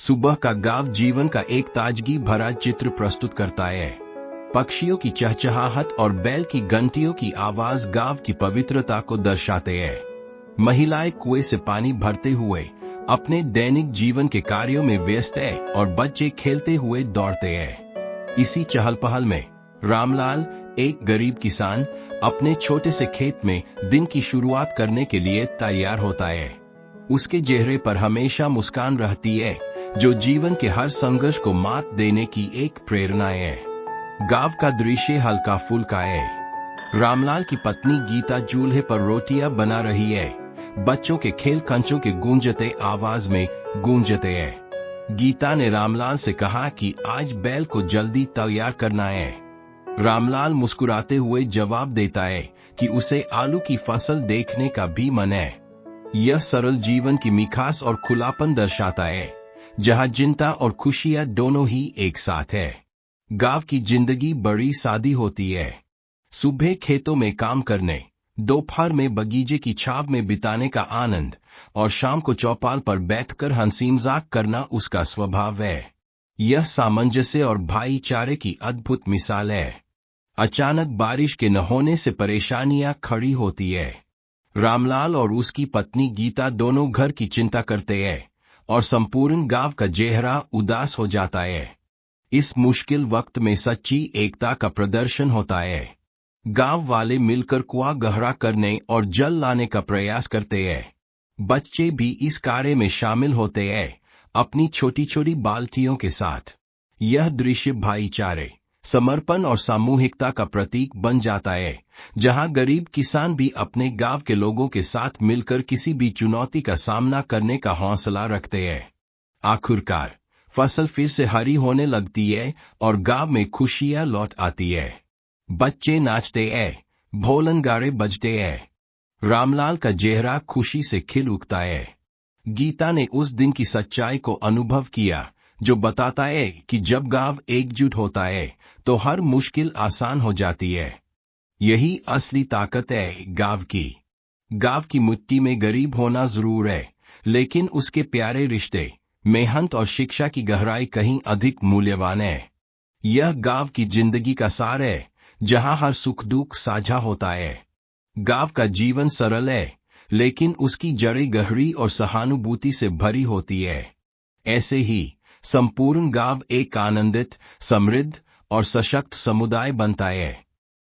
सुबह का गाँव जीवन का एक ताजगी भरा चित्र प्रस्तुत करता है। पक्षियों की चहचहाहट और बैल की घंटियों की आवाज गाँव की पवित्रता को दर्शाते हैं। महिलाएं कुएं से पानी भरते हुए अपने दैनिक जीवन के कार्यों में व्यस्त है और बच्चे खेलते हुए दौड़ते हैं। इसी चहल पहल में रामलाल, एक गरीब किसान, अपने छोटे से खेत में दिन की शुरुआत करने के लिए तैयार होता है। उसके चेहरे पर हमेशा मुस्कान रहती है, जो जीवन के हर संघर्ष को मात देने की एक प्रेरणा है। गांव का दृश्य हल्का फुल्का है। रामलाल की पत्नी गीता चूल्हे पर रोटियां बना रही है। बच्चों के खेल कंचों के गूंजते आवाज में गूंजते हैं। गीता ने रामलाल से कहा कि आज बैल को जल्दी तैयार करना है। रामलाल मुस्कुराते हुए जवाब देता है कि उसे आलू की फसल देखने का भी मन है। यह सरल जीवन की मिठास और खुलापन दर्शाता है, जहां चिंता और खुशियां दोनों ही एक साथ है। गांव की जिंदगी बड़ी सादी होती है। सुबह खेतों में काम करने, दोपहर में बगीचे की छाव में बिताने का आनंद और शाम को चौपाल पर बैठकर हंसी मजाक करना उसका स्वभाव है। यह सामंजस्य और भाईचारे की अद्भुत मिसाल है। अचानक बारिश के न होने से परेशानियां खड़ी होती है। रामलाल और उसकी पत्नी गीता दोनों घर की चिंता करते हैं और संपूर्ण गांव का चेहरा उदास हो जाता है। इस मुश्किल वक्त में सच्ची एकता का प्रदर्शन होता है। गांव वाले मिलकर कुआं गहरा करने और जल लाने का प्रयास करते हैं। बच्चे भी इस कार्य में शामिल होते हैं, अपनी छोटी छोटी बाल्टियों के साथ। यह दृश्य भाईचारे, समर्पण और सामूहिकता का प्रतीक बन जाता है, जहां गरीब किसान भी अपने गांव के लोगों के साथ मिलकर किसी भी चुनौती का सामना करने का हौसला रखते हैं। आखिरकार फसल फिर से हरी होने लगती है और गांव में खुशियां लौट आती है। बच्चे नाचते हैं, ढोल नगाड़े बजते हैं। रामलाल का चेहरा खुशी से खिल उठता है। गीता ने उस दिन की सच्चाई को अनुभव किया, जो बताता है कि जब गांव एकजुट होता है तो हर मुश्किल आसान हो जाती है। यही असली ताकत है गांव की। गांव की मिट्टी में गरीब होना जरूर है, लेकिन उसके प्यारे रिश्ते, मेहनत और शिक्षा की गहराई कहीं अधिक मूल्यवान है। यह गांव की जिंदगी का सार है, जहां हर सुख दुख साझा होता है। गांव का जीवन सरल है, लेकिन उसकी जड़ें गहरी और सहानुभूति से भरी होती है। ऐसे ही संपूर्ण गांव एक आनंदित, समृद्ध और सशक्त समुदाय बनता है।